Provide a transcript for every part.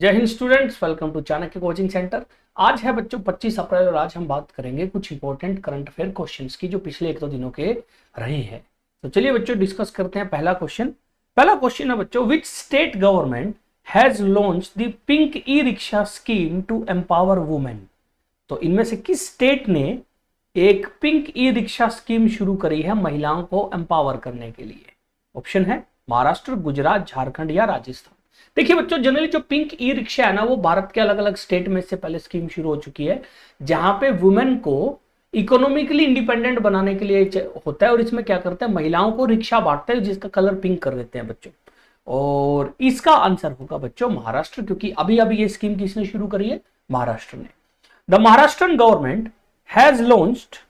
जय Hind students, welcome to Chanakya coaching centre. आज है बच्चों 25 अप्रैल और आज हम बात करेंगे कुछ इंपॉर्टेंट करंट अफेयर क्वेश्चंस की जो पिछले एक दो दिनों के रहे हैं। तो चलिए बच्चों डिस्कस करते हैं। पहला क्वेश्चन है बच्चों, which state government has launch the pink e rickshaw scheme to empower women. तो इनमें से किस स्टेट ने एक पिंक ई रिक्शा स्कीम शुरू करी है महिलाओं को एम्पावर करने के लिए? ऑप्शन है महाराष्ट्र, गुजरात, झारखंड या राजस्थान। देखिए बच्चों, जनरली जो पिंक ई रिक्शा है ना, वो भारत के अलग अलग स्टेट में से पहले स्कीम शुरू हो चुकी है, जहां पे वुमेन को इकोनॉमिकली इंडिपेंडेंट बनाने के लिए होता है। और इसमें क्या करते हैं, महिलाओं को रिक्शा बांटते हैं जिसका कलर पिंक कर देते हैं बच्चों। और इसका आंसर होगा बच्चों महाराष्ट्र, क्योंकि अभी अभी ये स्कीम किसने शुरू करी है? महाराष्ट्र ने। The Maharashtrian government has launched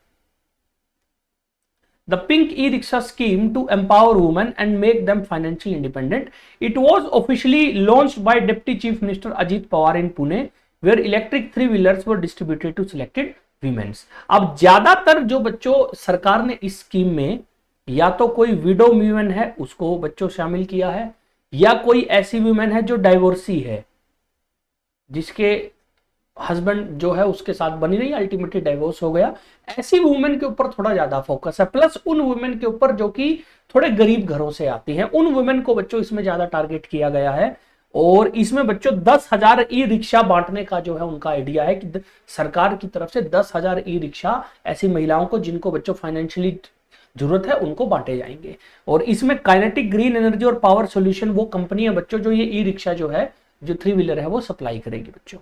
the pink e-rickshaw scheme to empower women and make them financially independent. It was officially launched by Deputy Chief Minister Ajit Pawar in Pune, where electric three-wheelers were distributed to selected women. अब ज्यादातर जो बच्चों सरकार ने इस scheme में या तो कोई विडो वुमेन है उसको बच्चों शामिल किया है, या कोई ऐसी वुमेन है जो डाइवोर्सी है, जिसके हस्बैंड जो है उसके साथ बनी नहीं, अल्टीमेटली डाइवोर्स हो गया। ऐसी वुमेन के ऊपर थोड़ा ज्यादा फोकस है, प्लस उन वुमेन के ऊपर जो कि थोड़े गरीब घरों से आती हैं, उन वुमेन को बच्चों इसमें ज्यादा टारगेट किया गया है। और इसमें बच्चों 10,000 ई रिक्शा बांटने का जो है उनका आइडिया है कि सरकार की तरफ से 10,000 ई रिक्शा ऐसी महिलाओं को जिनको बच्चों फाइनेंशियली जरूरत है उनको बांटे जाएंगे। और इसमें काइनेटिक ग्रीन एनर्जी और पावर सोल्यूशन वो कंपनी है बच्चों जो ये ई रिक्शा जो है, जो थ्री व्हीलर है, वो सप्लाई करेगी बच्चों।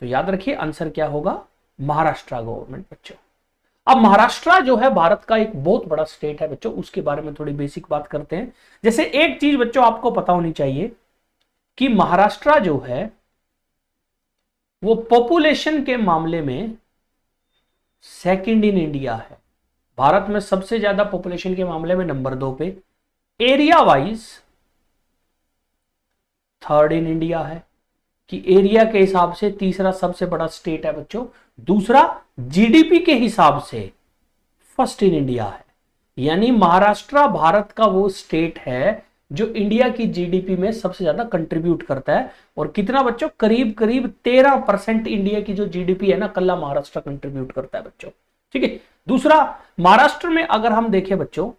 तो याद रखिए आंसर क्या होगा? महाराष्ट्र गवर्नमेंट बच्चों। अब महाराष्ट्र जो है भारत का एक बहुत बड़ा स्टेट है बच्चों, उसके बारे में थोड़ी बेसिक बात करते हैं। जैसे एक चीज बच्चों आपको पता होनी चाहिए कि महाराष्ट्र जो है वो पॉपुलेशन के मामले में सेकंड इन इंडिया है। भारत में सबसे ज्यादा पॉपुलेशन के मामले में नंबर 2 पे, area wise third in India है, कि एरिया के हिसाब से तीसरा सबसे बड़ा स्टेट है बच्चों। दूसरा जीडीपी के हिसाब से फर्स्ट इन इंडिया है। यानी महाराष्ट्र भारत का वो स्टेट है जो इंडिया की जीडीपी में सबसे ज्यादा कंट्रीब्यूट करता है। और कितना बच्चों? करीब करीब 13% इंडिया की जो जीडीपी है ना, कल्ला महाराष्ट्र कंट्रीब्यूट करता है बच्चों। ठीक है। दूसरा, महाराष्ट्र में अगर हम देखें बच्चों,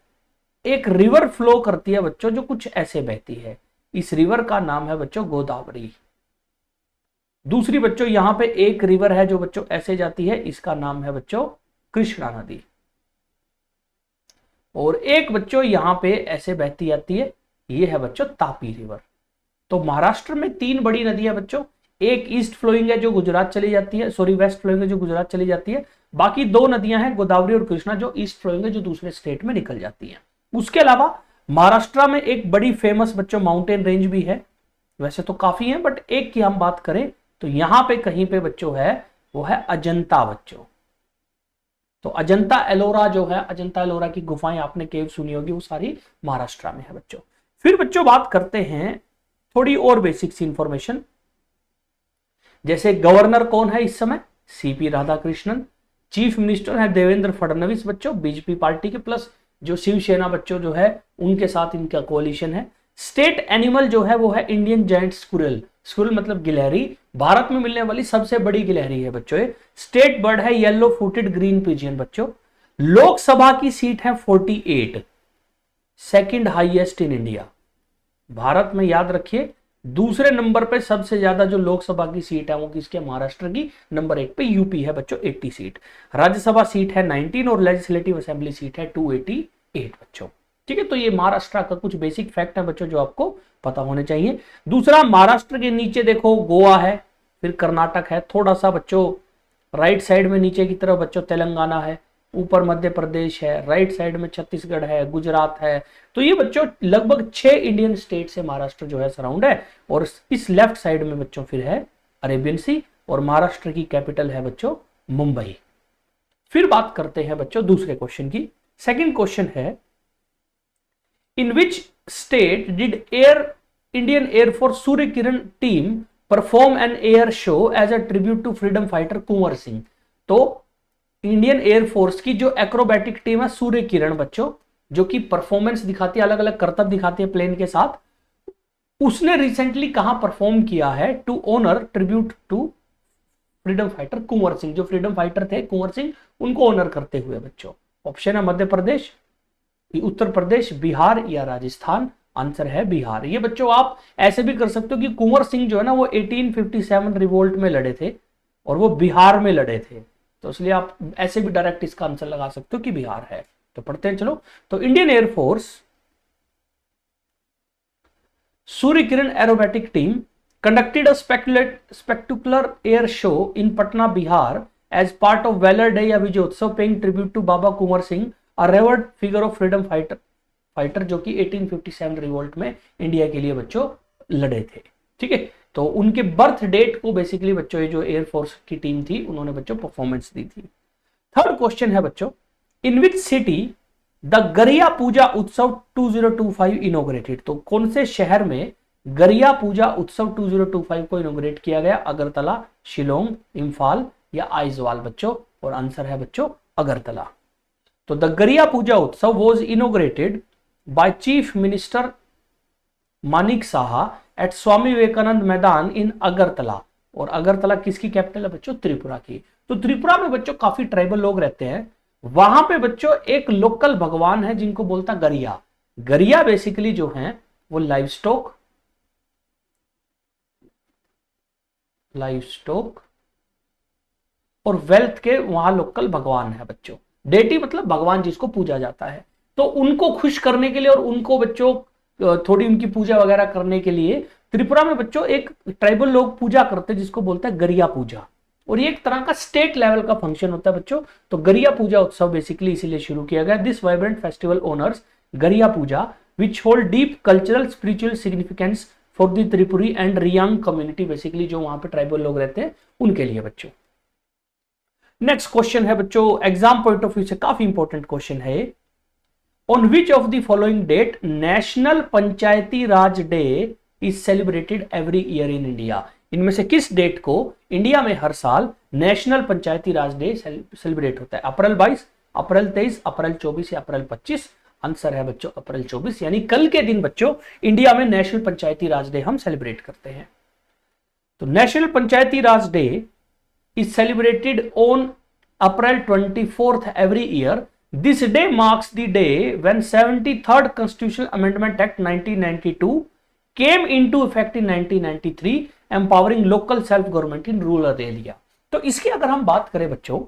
एक रिवर फ्लो करती है बच्चों जो कुछ ऐसे बहती है। इस रिवर का नाम है बच्चों गोदावरी। दूसरी बच्चों यहां पे एक रिवर है जो बच्चों ऐसे जाती है, इसका नाम है बच्चों कृष्णा नदी। और एक बच्चों यहां पे ऐसे बहती जाती है, ये है बच्चों तापी रिवर। तो महाराष्ट्र में 3 बड़ी नदियां बच्चों, एक ईस्ट फ्लोइंग है जो गुजरात चली जाती है, सॉरी वेस्ट फ्लोइंग है जो गुजरात चली जाती है। बाकी 2 नदियां हैं गोदावरी और कृष्णा जो ईस्ट फ्लोइंग है, जो दूसरे स्टेट में निकल जाती है। उसके अलावा महाराष्ट्र में एक बड़ी फेमस बच्चों माउंटेन रेंज भी है। वैसे तो काफी है, बट एक की हम बात करें तो यहां पे कहीं पे बच्चों है वो है अजंता बच्चों। तो अजंता एलोरा जो है, अजंता एलोरा की गुफाएं आपने केव सुनी होगी, वो सारी महाराष्ट्र में है बच्चों। फिर बच्चों बात करते हैं थोड़ी और बेसिक सी इंफॉर्मेशन। जैसे गवर्नर कौन है इस समय? सीपी राधाकृष्णन। चीफ मिनिस्टर है देवेंद्र फडणवीस बच्चों, बीजेपी पार्टी के, प्लस जो शिवसेना बच्चों जो है उनके साथ इनका कोalition है। स्टेट एनिमल जो है वो है इंडियन जायंट स्क्विरल। स्क्विरल मतलब गिलहरी, भारत में मिलने वाली सबसे बड़ी गिलहरी है बच्चों। स्टेट बर्ड है येलो फुटेड ग्रीन पिजियन बच्चों। लोकसभा की सीट है 48, second highest in India. Bharat में याद रखिए दूसरे नंबर पे सबसे ज्यादा जो लोकसभा की सीट है वो किसके? महाराष्ट्र की। नंबर 1 पे यूपी है बच्चों 80 सीट। राज्यसभा सीट है 19 और लेजिस्लेटिव असेंबली सीट है 288 बच्चों। ठीक है। तो ये महाराष्ट्र का कुछ बेसिक फैक्ट है बच्चों जो आपको पता होने चाहिए। दूसरा, महाराष्ट्र के नीचे देखो गोवा है, फिर कर्नाटक है, थोड़ा सा बच्चों राइट साइड में नीचे की तरफ बच्चों तेलंगाना है, ऊपर मध्य प्रदेश है, राइट साइड में छत्तीसगढ़ है, गुजरात है। तो ये बच्चों लगभग 6 इंडियन स्टेट से महाराष्ट्र जो है सराउंड है। और इस लेफ्ट साइड में बच्चों फिर है अरेबियन सी, और महाराष्ट्र की कैपिटल है बच्चों मुंबई। फिर बात करते हैं बच्चों दूसरे क्वेश्चन की। सेकंड क्वेश्चन है, In which state did Indian Air Force Surya Kiran team perform an air show as a tribute to freedom fighter Kunwar Singh? तो इंडियन एयरफोर्स की जो एक्रोबैटिक टीम है सूर्य किरण बच्चों, जो कि परफॉर्मेंस दिखाती है, अलग अलग करतब दिखाती है प्लेन के साथ, उसने रिसेंटली कहां परफॉर्म किया है to honour tribute to freedom fighter Kunwar Singh, जो फ्रीडम फाइटर थे कुंवर सिंह, उनको ऑनर करते हुए बच्चों। ऑप्शन है मध्य प्रदेश, उत्तर प्रदेश, बिहार या राजस्थान। आंसर है बिहार। ये बच्चों आप ऐसे भी कर सकते हो कि कुंवर सिंह जो है ना वो 1857 रिवोल्ट में लड़े थे और वो बिहार में लड़े थे, तो इसलिए आप ऐसे भी डायरेक्ट इसका आंसर लगा सकते हो कि बिहार है। तो पढ़ते हैं चलो। तो Indian air force Surya Kiran aerobatic team conducted a spectacular air show in Patna, Bihar as part of Valor Day या विजयोत्सव paying tribute to Baba Kunwar Singh, a revered figure of freedom fighter जो कि 1857 रिवोल्ट में इंडिया के लिए बच्चों लड़े थे। ठीक है, तो उनके बर्थ डेट को बेसिकली बच्चों ये जो एयरफोर्स की टीम थी उन्होंने बच्चों परफॉर्मेंस दी थी। थर्ड क्वेश्चन है बच्चों, इन which city the Garia Puja उत्सव 2025 इनोग्रेटेड। तो कौन से शहर में गरिया पूजा उत्सव 2025 को इनोग्रेट किया गया? अगरतला, शिलोंग, इंफाल या आइजवाल बच्चों। और आंसर है बच्चों अगरतला। तो the Garia Puja Utsav was inaugurated by chief minister Manik Saha at Swami Vivekananda Maidan in Agartala. और अगरतला किसकी कैपिटल है बच्चों? त्रिपुरा की। तो त्रिपुरा में बच्चों काफी ट्राइबल लोग रहते हैं, वहां पे बच्चों एक लोकल भगवान है जिनको बोलता गरिया। गरिया बेसिकली जो है वो लाइव स्टॉक और वेल्थ के वहां लोकल भगवान है बच्चों। डेटी मतलब भगवान जिसको पूजा जाता है, तो उनको खुश करने के लिए और उनको बच्चों थोड़ी उनकी पूजा वगैरह करने के लिए त्रिपुरा में बच्चों एक ट्राइबल लोग पूजा करते हैं जिसको बोलते हैं गरिया पूजा, और ये एक तरह का स्टेट लेवल का फंक्शन होता है बच्चों। तो गरिया पूजा उत्सव बेसिकली इसीलिए शुरू किया गया। This vibrant festival honours Garia Puja which hold deep cultural spiritual significance for the Tripuri and Reang community, basically जो वहां पे ट्राइबल लोग रहते हैं उनके लिए बच्चों। नेक्स्ट क्वेश्चन है बच्चों, एग्जाम पॉइंट ऑफ व्यू से काफी इंपॉर्टेंट क्वेश्चन है। On which of the following date national Panchayati Raj day is celebrated every year in India. इनमें से किस डेट को इंडिया में हर साल national Panchayati Raj day celebrate होता है? अप्रैल 22, अप्रैल 23, अप्रैल 24 या अप्रैल 25। आंसर है बच्चों अप्रैल 24, यानी कल के दिन बच्चों इंडिया में नेशनल पंचायती राज डे हम सेलिब्रेट करते हैं। तो national Panchayati Raj day is celebrated on April 24th every year. This day marks the day when 73rd constitutional amendment act 1992 came into effect in 1993 empowering local self government in rural area। तो इसकी अगर हम बात करें बच्चों,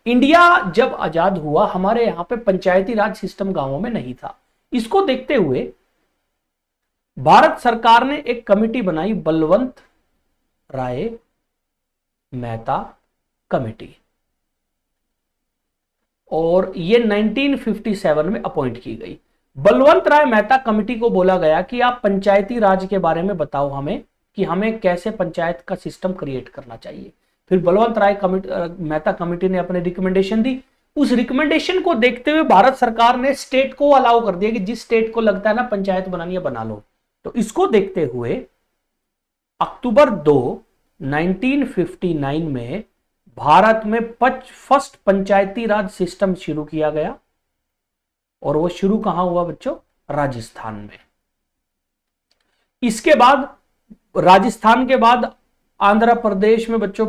इंडिया जब आजाद हुआ हमारे यहां पे पंचायती राज सिस्टम गांवों में नहीं था। इसको देखते हुए भारत सरकार ने एक कमेटी बनाई, बलवंत राय मेहता कमेटी, और ये 1957 में अपॉइंट की गई। बलवंत राय मेहता कमेटी को बोला गया कि आप पंचायती राज के बारे में बताओ हमें कि हमें कैसे पंचायत का सिस्टम क्रिएट करना चाहिए। फिर बलवंत राय मेहता कमेटी ने अपने रिकमेंडेशन दी। उस रिकमेंडेशन को देखते हुए भारत सरकार ने स्टेट को अलाउ कर दिया कि जिस स्टेट को लगता है ना पंचायत बनानी है बना लो। तो इसको देखते हुए अक्टूबर 2, 1959 में भारत में फर्स्ट पंचायती राज सिस्टम शुरू किया गया, और वो शुरू कहां हुआ बच्चों? राजस्थान में। इसके बाद राजस्थान के बाद आंध्र प्रदेश में बच्चों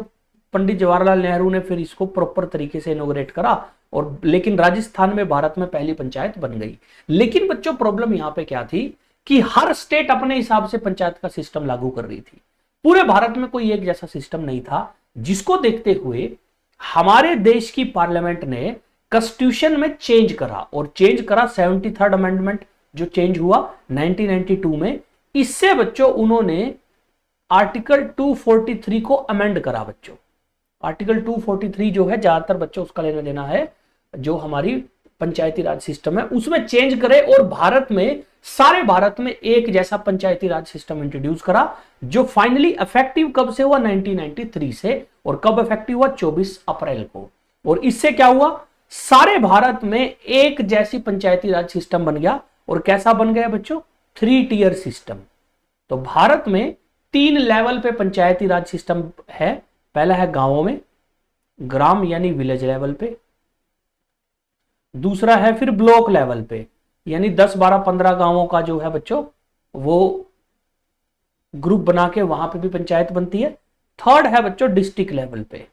पंडित जवाहरलाल नेहरू ने फिर इसको प्रॉपर तरीके से इनोग्रेट करा, और लेकिन राजस्थान में भारत में पहली पंचायत बन गई। लेकिन बच्चों प्रॉब्लम यहां पे क्या थी कि हर स्टेट अपने हिसाब से पंचायत का सिस्टम लागू कर रही थी। पूरे भारत में कोई एक जैसा सिस्टम नहीं था, जिसको देखते हुए हमारे देश की पार्लियामेंट ने कॉन्स्टिट्यूशन में चेंज करा, और चेंज करा 73rd अमेंडमेंट जो चेंज हुआ 1992 में। इससे बच्चों उन्होंने आर्टिकल 243 को अमेंड करा बच्चों। आर्टिकल 243 जो है ज्यादातर बच्चों उसका लेना देना है जो हमारी पंचायती राज सिस्टम है उसमें चेंज करे, और भारत में सारे भारत में एक जैसा पंचायती राज सिस्टम इंट्रोड्यूस करा, जो फाइनली इफेक्टिव कब से हुआ? 1993 से। और कब इफेक्टिव हुआ? 24 अप्रैल को। और इससे क्या हुआ? सारे भारत में एक जैसी पंचायती राज सिस्टम बन गया। और कैसा बन गया बच्चों? 3 टियर सिस्टम। तो भारत में 3 लेवल पे पंचायती राज सिस्टम है। पहला है गांवों में, ग्राम यानी विलेज लेवल पे। दूसरा है फिर ब्लॉक लेवल पे, यानी 10, 12, 15 गांवों का जो है बच्चों वो ग्रुप बना के वहां पे भी पंचायत बनती है। थर्ड है बच्चों डिस्ट्रिक्ट लेवल पे।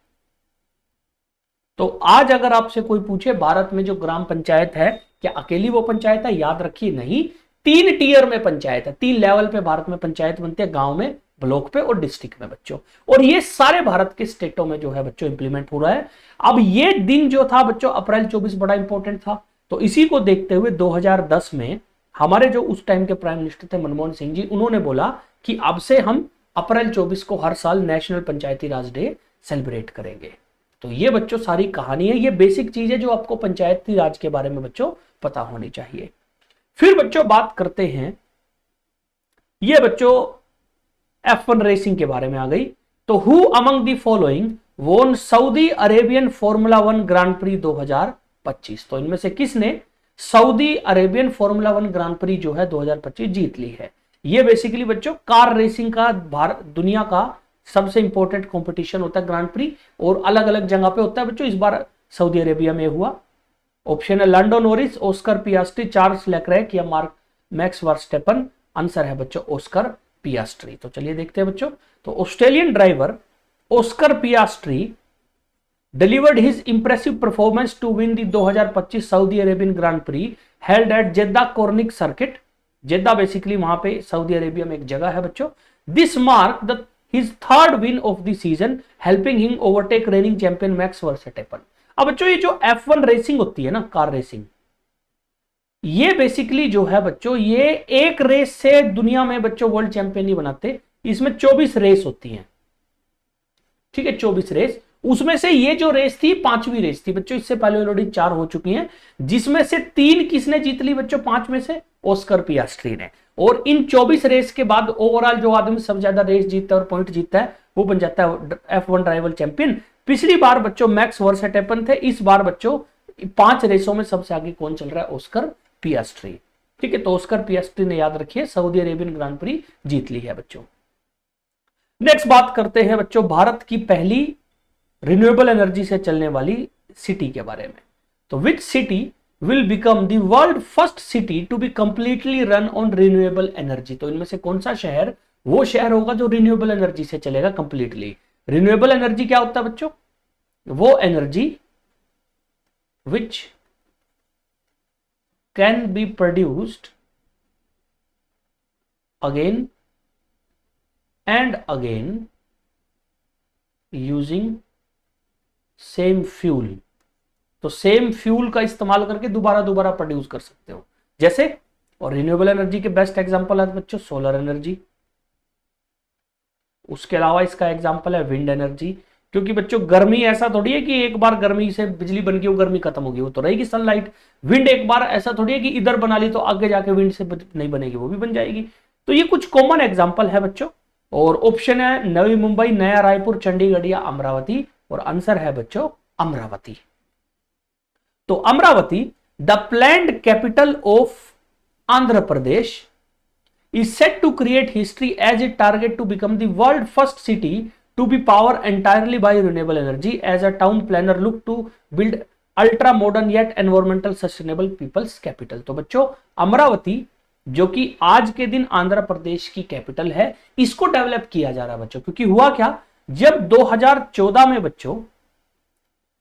तो आज अगर आपसे कोई पूछे भारत में जो ग्राम पंचायत है क्या अकेली वो पंचायत है, याद रखिए नहीं, 3 टियर में पंचायत है, 3 लेवल पे भारत में पंचायत बनती है, गांव में, ब्लॉक पे और डिस्ट्रिक्ट में बच्चों। और ये सारे भारत के स्टेटों में जो है बच्चों इंप्लीमेंट हो रहा है। अब ये दिन जो था बच्चों अप्रैल 24 बड़ा इंपॉर्टेंट था। तो इसी को देखते हुए 2010 में हमारे जो उस टाइम के प्राइम मिनिस्टर थे मनमोहन सिंह जी, उन्होंने बोला कि अब से हम अप्रैल 24 को हर साल national Panchayati Raj day celebrate करेंगे। तो ये बच्चों सारी कहानी है, ये बेसिक चीज है जो आपको पंचायती राज के बारे में बच्चों पता होनी चाहिए। फिर बच्चों बात करते हैं, ये बच्चों F1 रेसिंग के बारे में आ गई। तो हु अमंग द फॉलोइंग वोन Saudi Arabian formula 1 grand pre 2025। तो इनमें से किसने Saudi Arabian formula 1 grand pre जो है 2025 जीत ली है। ये बेसिकली बच्चों कार रेसिंग का दुनिया का सबसे इंपॉर्टेंट कंपटीशन होता है ग्रांड प्री, और अलग अलग जगह पे होता है बच्चों। इस बार सऊदी अरेबिया में हुआ। ऑप्शन है Lando Norris, Oscar पियास्ट्री, Charles Leclerc या मैक्स वर्स्टेपन। आंसर है बच्चों ऑस्कर पियास्ट्री। तो चलिए देखते हैं बच्चों। तो Australian driver Oscar Piastri delivered his impressive performance to win the 2025 Saudi Arabian grand prix held at Jeddah Corniche circuit. Jeddah basically वहां पे सऊदी अरेबिया में एक जगह है बच्चों। This mark the his third win of the season, helping him overtake reigning champion Max Verstappen। अब बच्चों ये जो F1 रेसिंग होती है ना, कार रेसिंग, ये बेसिकली जो है बच्चों ये एक रेस से दुनिया में बच्चों वर्ल्ड चैंपियन नहीं बनाते। इसमें 24 रेस होती हैं, ठीक है, 24 रेस। उसमें से ये जो रेस थी 5वीं रेस थी बच्चों। इससे पहले ऑलरेडी 4 हो चुकी हैं, जिसमें से 3 किसने जीत ली बच्चों 5 में से? ऑस्कर पियास्ट्री ने। और इन 24 रेस के बाद ओवरऑल जो आदमी सबसे ज्यादा रेस जीतता है और पॉइंट जीतता है वो बन जाता है F1 ड्राइवर चैंपियन। पिछली बार बच्चों मैक्स वर्स्टेपन थे, इस बार बच्चों 5 रेसों में सबसे आगे कौन चल रहा है? ऑस्कर पियास्ट्री। ठीक है, तो ऑस्कर पियास्ट्री ने याद रखिए सऊदी अरेबियन ग्रांड प्री जीत ली है बच्चों। नेक्स्ट बात करते हैं बच्चों भारत की पहली रिन्यूएबल एनर्जी से चलने वाली सिटी के बारे में। तो which city will become the world first city to be completely run on renewable energy. तो इनमें से कौन सा शहर वो शहर होगा जो रिन्यूएबल एनर्जी से चलेगा कंप्लीटली? रिन्यूएबल एनर्जी क्या होता है बच्चों? वो energy which can be produced again and again using same fuel. तो सेम फ्यूल का इस्तेमाल करके दोबारा दोबारा प्रोड्यूस कर सकते हो जैसे। और रिन्यूएबल एनर्जी के बेस्ट एग्जांपल है बच्चों सोलर एनर्जी। उसके अलावा इसका एग्जांपल है विंड एनर्जी, क्योंकि बच्चों गर्मी ऐसा थोड़ी है कि एक बार गर्मी से बिजली बन गई वो गर्मी खत्म होगी, वो तो रहेगी सनलाइट। विंड एक बार ऐसा थोड़ी है कि इधर बना ली तो आगे जाके विंड से नहीं बनेगी, वो भी बन जाएगी। तो ये कुछ कॉमन एग्जाम्पल है बच्चों। और ऑप्शन है नवी मुंबई, नया रायपुर, चंडीगढ़ या अमरावती। और आंसर है बच्चों अमरावती। तो Amravati the planned capital of Andhra Pradesh is set to create history as it target to become the world first city to be powered entirely by renewable energy as a town planner look to build ultra modern yet environmental sustainable people's capital। तो बच्चों अमरावती जो कि आज के दिन आंध्र प्रदेश की capital है, इसको डेवलप किया जा रहा है बच्चों। क्योंकि हुआ क्या, जब 2014 में बच्चों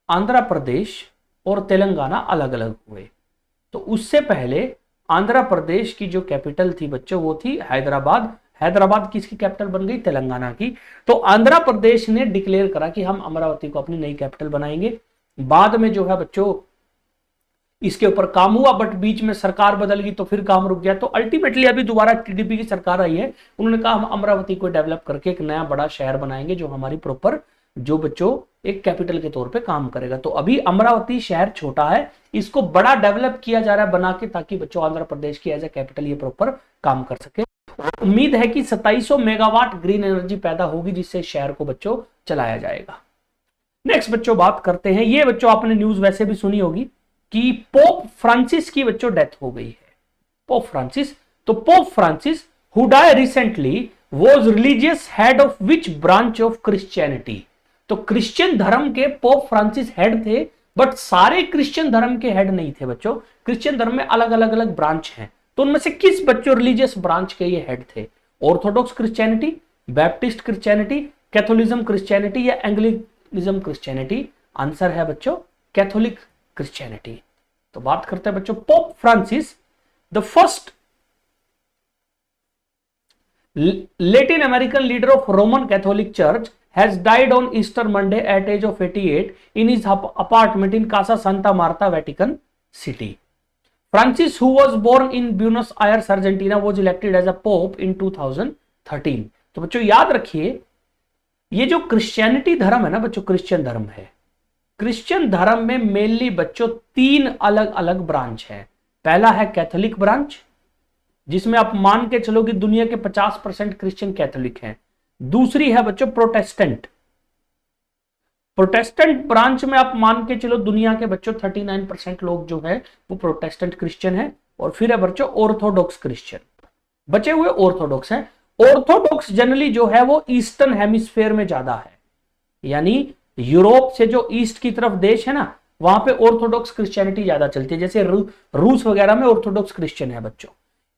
आंध्र प्रदेश और तेलंगाना अलग अलग हुए, तो उससे पहले आंध्र प्रदेश की जो कैपिटल थी बच्चों वो थी हैदराबाद। हैदराबाद किसकी कैपिटल बन गई? तेलंगाना की। तो आंध्र प्रदेश ने डिक्लेयर करा कि हम अमरावती को अपनी नई कैपिटल बनाएंगे। बाद में जो है बच्चों इसके ऊपर काम हुआ, बट बीच में सरकार बदल गई तो फिर काम रुक गया। तो अल्टीमेटली अभी दोबारा टीडीपी की सरकार आई है, उन्होंने कहा हम अमरावती को डेवलप करके एक नया बड़ा शहर बनाएंगे जो हमारी प्रॉपर जो बच्चों एक कैपिटल के तौर पे काम करेगा। तो अभी अमरावती शहर छोटा है, इसको बड़ा डेवलप किया जा रहा है बना के, ताकि बच्चों आंध्र प्रदेश की एज ए कैपिटल ये प्रॉपर काम कर सके। उम्मीद है कि 2700 मेगावाट ग्रीन एनर्जी पैदा होगी जिससे शहर को बच्चों चलाया जाएगा। नेक्स्ट बच्चों बात करते हैं, ये बच्चों आपने न्यूज वैसे भी सुनी होगी कि पोप फ्रांसिस की बच्चों डेथ हो गई है। पोप फ्रांसिस, तो pope Francis who died recently was religious head of which branch of Christianity. तो क्रिश्चियन धर्म के पोप फ्रांसिस हेड थे, बट सारे क्रिश्चियन धर्म के हेड नहीं थे बच्चों। क्रिश्चियन धर्म में अलग अलग ब्रांच हैं, तो उनमें से किस बच्चों रिलीजियस ब्रांच के ये हेड थे? Orthodox Christianity, Baptist Christianity, Catholicism Christianity या एंग्लिकनिज्म क्रिश्चियनिटी? आंसर है बच्चों कैथोलिक क्रिश्चियनिटी। तो बात करते हैं बच्चों pope Francis, the first Latin American leader of Roman Catholic Church, has died on Easter Monday at age of 88 in his apartment in Casa Santa Marta, Vatican City. Francis, who was born in Buenos Aires, Argentina, was elected as a pope in 2013. तो बच्चों याद रखिए, ये जो Christianity धर्म है ना बच्चों, क्रिश्चियन धर्म है, क्रिश्चियन धर्म में मेनली बच्चों 3 अलग अलग ब्रांच है। पहला है कैथोलिक ब्रांच, जिसमें आप मान के चलो कि दुनिया के 50% क्रिश्चियन कैथोलिक हैं। दूसरी है बच्चों प्रोटेस्टेंट, प्रोटेस्टेंट ब्रांच में आप मान के चलो दुनिया के बच्चों 39% लोग जो है वो प्रोटेस्टेंट क्रिश्चियन है। और फिर है बच्चों ऑर्थोडॉक्स क्रिश्चियन, बचे हुए ऑर्थोडॉक्स हैं। ऑर्थोडॉक्स जनरली जो है वो ईस्टर्न हेमिस्फेयर में ज्यादा है, यानी यूरोप से जो ईस्ट की तरफ देश है ना, वहां पे ऑर्थोडॉक्स क्रिश्चियनिटी ज्यादा चलती है। जैसे रूस वगैरह में ऑर्थोडॉक्स क्रिश्चियन है बच्चों।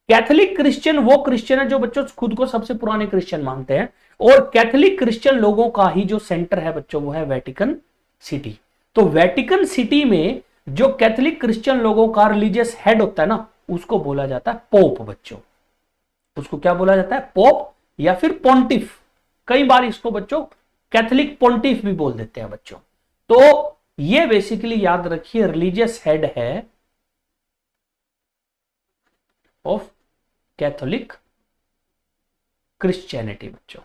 कैथोलिक क्रिश्चियन वो क्रिश्चियन है जो बच्चों खुद को सबसे पुराने क्रिश्चियन मानते हैं, और कैथोलिक क्रिश्चियन लोगों का ही जो सेंटर है बच्चों वो है वेटिकन सिटी। तो वेटिकन सिटी में जो कैथोलिक क्रिश्चियन लोगों का रिलीजियस हेड होता है ना, उसको बोला जाता है पोप बच्चों। उसको क्या बोला जाता है? पोप या फिर पोंटिफ। कई बार इसको बच्चों कैथोलिक पोंटिफ भी बोल देते हैं बच्चों। तो ये बेसिकली याद रखिए रिलीजियस हेड है ऑफ कैथोलिक क्रिश्चियनिटी बच्चों,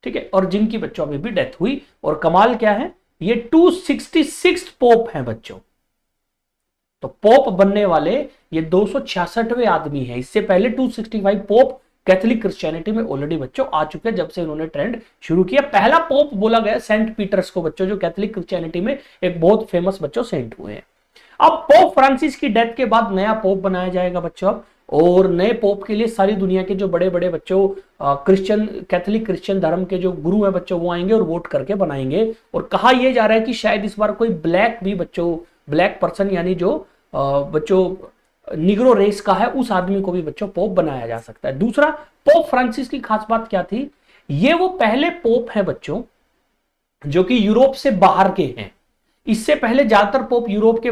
ठीक है। और जिनकी बच्चों अभी भी डेथ हुई, और कमाल क्या है, ये 266 पोप हैं बच्चों। तो पोप बनने वाले ये 266वें आदमी हैं। इससे पहले 265 पोप कैथोलिक क्रिश्चियनिटी में ऑलरेडी बच्चों आ चुके हैं, जब से इन्होंने ट्रेंड शुरू किया। पहला पोप बोला गया सेंट पीटर्स को बच्चों, जो कैथोलिक क्रिश्चियनिटी में एक बहुत फेमस बच्चों सेंट हुए हैं। अब पोप फ्रांसिस की डेथ के बाद नया पोप बनाया जाएगा बच्चों अब, और नए पोप के लिए सारी दुनिया के जो बड़े बड़े बच्चों क्रिश्चियन कैथोलिक क्रिश्चियन धर्म के जो गुरु हैं बच्चों, वो आएंगे और वोट करके बनाएंगे। और कहा यह जा रहा है कि शायद इस बार कोई ब्लैक भी बच्चों, ब्लैक पर्सन यानी जो बच्चों निग्रो रेस का है, उस आदमी को भी बच्चों पोप बनाया जा सकता है। दूसरा, पोप फ्रांसिस की खास बात क्या थी, ये वो पहले पोप हैं बच्चों जो कि यूरोप से बाहर के हैं। इससे पहले ज्यादातर पोप यूरोप के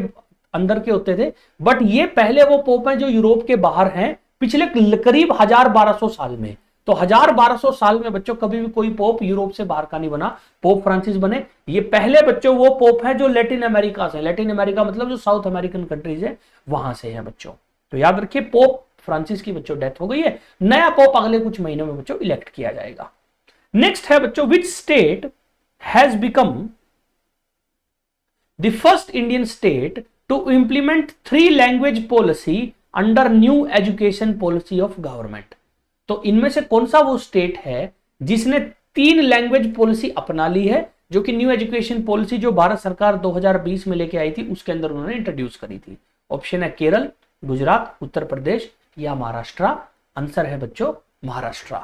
अंदर के होते थे, बट ये पहले वो पोप हैं जो यूरोप के बाहर हैं पिछले करीब 1200 साल में। तो 1200 साल में बच्चों कभी भी कोई पोप यूरोप से बाहर का नहीं बना, पोप फ्रांसिस बने। ये पहले बच्चों वो पोप है जो लैटिन अमेरिका से, लैटिन अमेरिका मतलब जो साउथ अमेरिकन कंट्रीज है वहां से है बच्चों। तो याद रखिए पोप फ्रांसिस की बच्चों डेथ हो गई है, नया पोप अगले कुछ महीनों में बच्चों इलेक्ट किया जाएगा। नेक्स्ट है बच्चों, which state has become the first Indian state to implement 3 language policy under new education policy of government? तो इनमें से कौन सा वो स्टेट है जिसने 3 लैंग्वेज पॉलिसी अपना ली है, जो कि न्यू एजुकेशन पॉलिसी जो भारत सरकार 2020 में लेके आई थी उसके अंदर उन्होंने इंट्रोड्यूस करी थी? ऑप्शन है केरल, गुजरात, उत्तर प्रदेश या महाराष्ट्र। आंसर है बच्चों महाराष्ट्र।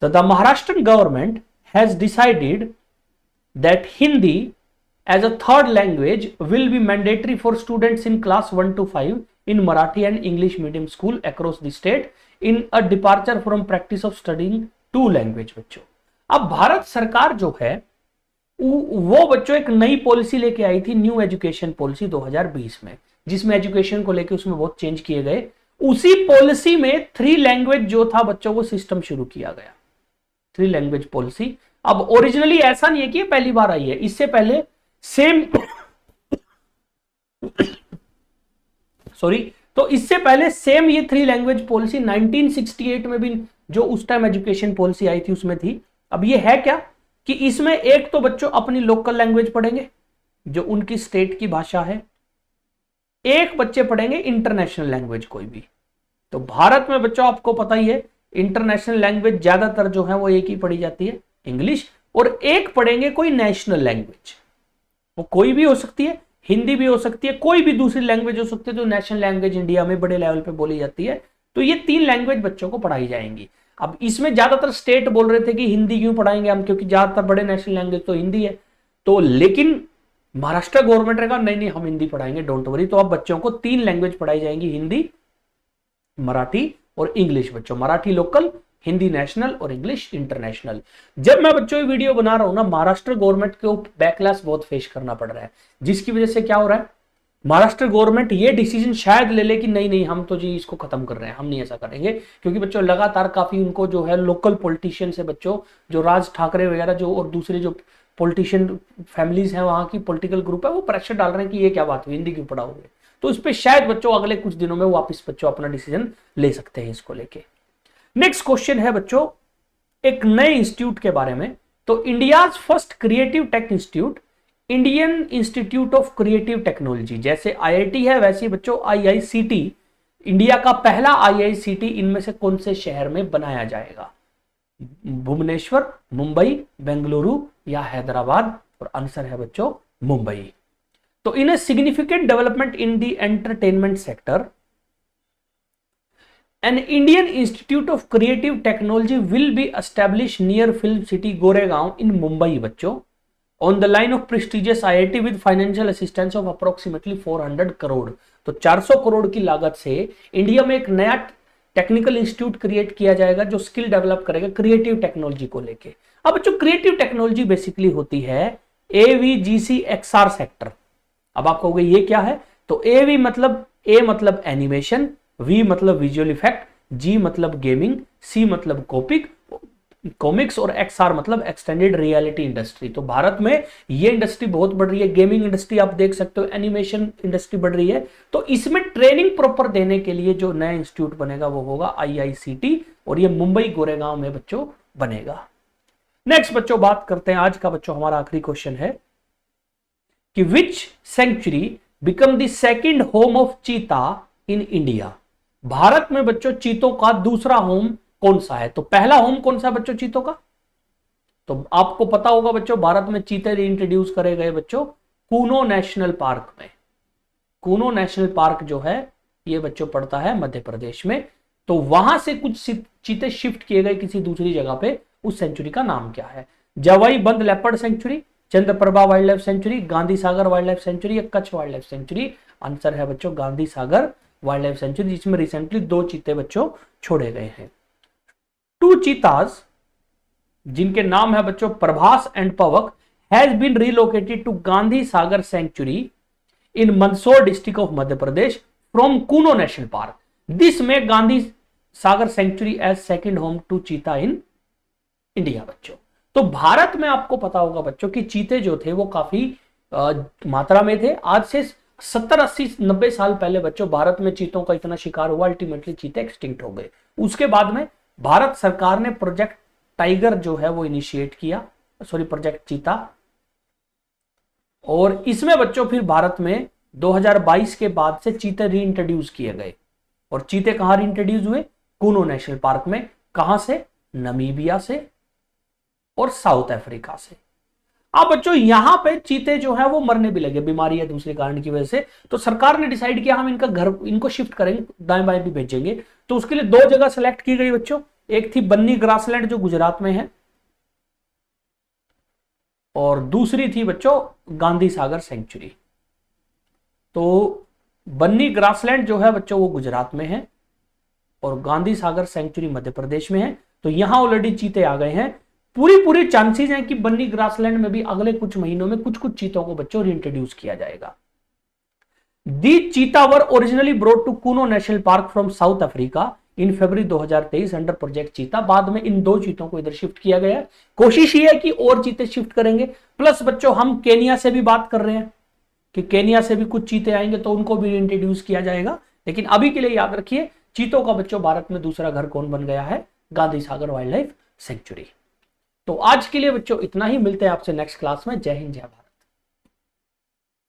तो the Maharashtrian government has decided that Hindi as a third language will be mandatory for students in class 1 to 5 in Marathi and English medium school across the state in a departure from practice of studying 2 language बच्चों। अब भारत सरकार जो है वो बच्चों एक नई policy लेके आई थी, न्यू एजुकेशन पॉलिसी 2020 में, जिसमें एजुकेशन को लेके उसमें बहुत चेंज किए गए। उसी पॉलिसी में 3 लैंग्वेज जो था बच्चों वो सिस्टम शुरू किया गया, 3 लैंग्वेज पॉलिसी। अब ओरिजिनली ऐसा नहीं है कि ये पहली बार आई है, इससे पहले सेम सॉरी, तो इससे पहले सेम ये 3 लैंग्वेज पॉलिसी 1968 में भी जो उस टाइम एजुकेशन पॉलिसी आई थी उसमें थी। अब ये है क्या कि इसमें एक तो बच्चों अपनी लोकल लैंग्वेज पढ़ेंगे जो उनकी स्टेट की भाषा है, एक बच्चे पढ़ेंगे इंटरनेशनल लैंग्वेज कोई भी। तो भारत में बच्चों आपको पता ही है इंटरनेशनल लैंग्वेज ज्यादातर जो है वो एक ही पढ़ी जाती है, इंग्लिश, और एक पढ़ेंगे कोई नेशनल लैंग्वेज, वो कोई भी हो सकती है, हिंदी भी हो सकती है, कोई भी दूसरी लैंग्वेज हो सकती है जो नेशनल लैंग्वेज इंडिया में बड़े लेवल पे बोली जाती है। तो ये 3 लैंग्वेज बच्चों को पढ़ाई जाएंगी। अब इसमें ज्यादातर स्टेट बोल रहे थे कि हिंदी क्यों पढ़ाएंगे हम, क्योंकि ज्यादातर बड़े नेशनल लैंग्वेज तो हिंदी है। तो लेकिन महाराष्ट्र गवर्नमेंट ने कहा नहीं हम हिंदी पढ़ाएंगे, डोंट वरी। तो अब बच्चों को 3 लैंग्वेज पढ़ाई जाएंगी, हिंदी, मराठी और इंग्लिश बच्चों, मराठी लोकल, हिंदी नेशनल और इंग्लिश इंटरनेशनल। जब मैं बच्चों ये वीडियो बना रहा हूं ना, महाराष्ट्र गवर्नमेंट को बैकलैश बहुत फेस करना पड़ रहा है, जिसकी वजह से क्या हो रहा है, महाराष्ट्र गवर्नमेंट ये डिसीजन शायद ले ले कि नहीं नहीं हम तो जी इसको खत्म कर रहे हैं, हम नहीं ऐसा करेंगे, क्योंकि बच्चों लगातार काफी उनको जो है लोकल पॉलिटिशियन से बच्चों, जो राज ठाकरे वगैरह जो और दूसरे जो पॉलिटिशियन फैमिलीज हैं, वहां की पॉलिटिकल ग्रुप है, वो प्रेशर डाल रहे हैं कि ये क्या बात हुई, हिंदी क्यों पढ़ाओगे। तो इस पे शायद बच्चों अगले कुछ दिनों में वापस बच्चों अपना डिसीजन ले सकते हैं इसको लेके। नेक्स्ट क्वेश्चन है बच्चों एक नए इंस्टीट्यूट के बारे में। तो India's first creative tech institute, Indian institute of creative technology, जैसे आईआईटी है वैसे बच्चों आईआईसीटी, इंडिया का पहला आईआईसीटी इनमें से कौन से शहर में बनाया जाएगा? भुवनेश्वर, मुंबई, बेंगलुरु या हैदराबाद? और आंसर है बच्चों मुंबई। तो in a significant development in the entertainment sector, an Indian Institute of Creative Technology will be established near film city Goregaon in Mumbai बच्चों, on the line of prestigious IIT with financial assistance of approximately 400 crore. तो 400 करोड़ की लागत से India में एक नया technical institute create किया जाएगा जो स्किल डेवलप करेगा क्रिएटिव टेक्नोलॉजी को लेके। अब बच्चों क्रिएटिव टेक्नोलॉजी बेसिकली होती है AVGCXR सेक्टर। अब आप कहोगे ये क्या है? तो AV मतलब A मतलब एनिमेशन, V मतलब विजुअल इफेक्ट, G मतलब गेमिंग, C मतलब कॉमिक्स और XR मतलब एक्सटेंडेड रियलिटी इंडस्ट्री। तो भारत में ये इंडस्ट्री बहुत बढ़ रही है, गेमिंग इंडस्ट्री आप देख सकते हो, एनिमेशन इंडस्ट्री बढ़ रही है। तो इसमें ट्रेनिंग प्रॉपर देने के लिए जो नया इंस्टीट्यूट बनेगा वो होगा IICT, और ये मुंबई गोरेगांव में बच्चों बनेगा। नेक्स्ट बच्चों बात करते हैं आज का बच्चों हमारा आखिरी क्वेश्चन है कि which sanctuary become the second home of cheetah in India? Bharat में बच्चों चीतों का दूसरा होम कौन सा है? तो पहला होम कौन सा बच्चों चीतों का? तो आपको पता होगा बच्चों भारत में चीते रीइंट्रोड्यूस करे गए बच्चों कूनो नेशनल पार्क में। कूनो नेशनल पार्क जो है ये बच्चों पड़ता है मध्य प्रदेश में। तो वहां से कुछ चीते शिफ्ट किए गए किसी दूसरी जगह पे, उस सेंचुरी का नाम क्या है? Jawai Bandh leopard sanctuary, Chandraprabha wildlife sanctuary, Gandhi Sagar wildlife sanctuary या Kutch wildlife sanctuary? Answer है बच्चों Gandhi Sagar wildlife sanctuary, जिसमें रिसेंटली 2 चीते बच्चों छोड़े गए हैं। 2 चीताज जिनके नाम है बच्चों Prabhas and Pavak has been relocated to Gandhi Sagar sanctuary in Mandsaur district of Madhya Pradesh from Kuno national park. This में Gandhi Sagar sanctuary as second home to cheetah in India बच्चों। तो भारत में आपको पता होगा बच्चों कि चीते जो थे वो काफी मात्रा में थे। आज से 70, 80, 90 साल पहले बच्चों भारत में चीतों का इतना शिकार हुआ, अल्टीमेटली चीते एक्सटिंक्ट हो गए। उसके बाद में भारत सरकार ने प्रोजेक्ट टाइगर जो है वो इनिशिएट किया, प्रोजेक्ट चीता, और इसमें बच्चों फिर भारत में 2022 के बाद से चीते रीइंट्रोड्यूस किए गए। और चीते कहां रीइंट्रोड्यूस हुए? कूनो नेशनल पार्क में। कहां से? नमीबिया से और साउथ अफ्रीका से। अब बच्चों यहां पे चीते जो है वो मरने भी लगे बीमारी या दूसरे कारण की वजह से। तो सरकार ने डिसाइड किया हम इनका घर इनको शिफ्ट करेंगे, दाएं बाएं भी भेजेंगे। तो उसके लिए 2 जगह सेलेक्ट की गई बच्चों। एक थी बन्नी ग्रासलैंड जो गुजरात में है, और दूसरी थी बच्चों गांधी सागर सेंचुरी। तो बन्नी ग्रासलैंड जो है बच्चों वो गुजरात में है और गांधी सागर सेंचुरी मध्य प्रदेश में है। तो यहां ऑलरेडी चीते आ गए हैं। पूरी चांसेस हैं कि बन्नी ग्रासलैंड में भी अगले कुछ महीनों में कुछ चीतों को बच्चों रीइंट्रोड्यूस किया जाएगा। The cheetah were originally brought to Kuno national park from South Africa in February 2023 under project cheetah. बाद में इन 2 चीतों को इधर शिफ्ट किया गया है। कोशिश ये है कि और चीते शिफ्ट करेंगे। प्लस बच्चों हम केनिया से भी बात कर रहे हैं कि केनिया से भी कुछ चीते आएंगे तो उनको भी इंट्रोड्यूस किया जाएगा। लेकिन अभी के लिए याद रखिए चीतों का बच्चों भारत में दूसरा घर कौन बन गया है? Gandhi Sagar wildlife century. तो आज के लिए बच्चों इतना ही। मिलते हैं आपसे नेक्स्ट क्लास में। जय हिंद, जय भारत।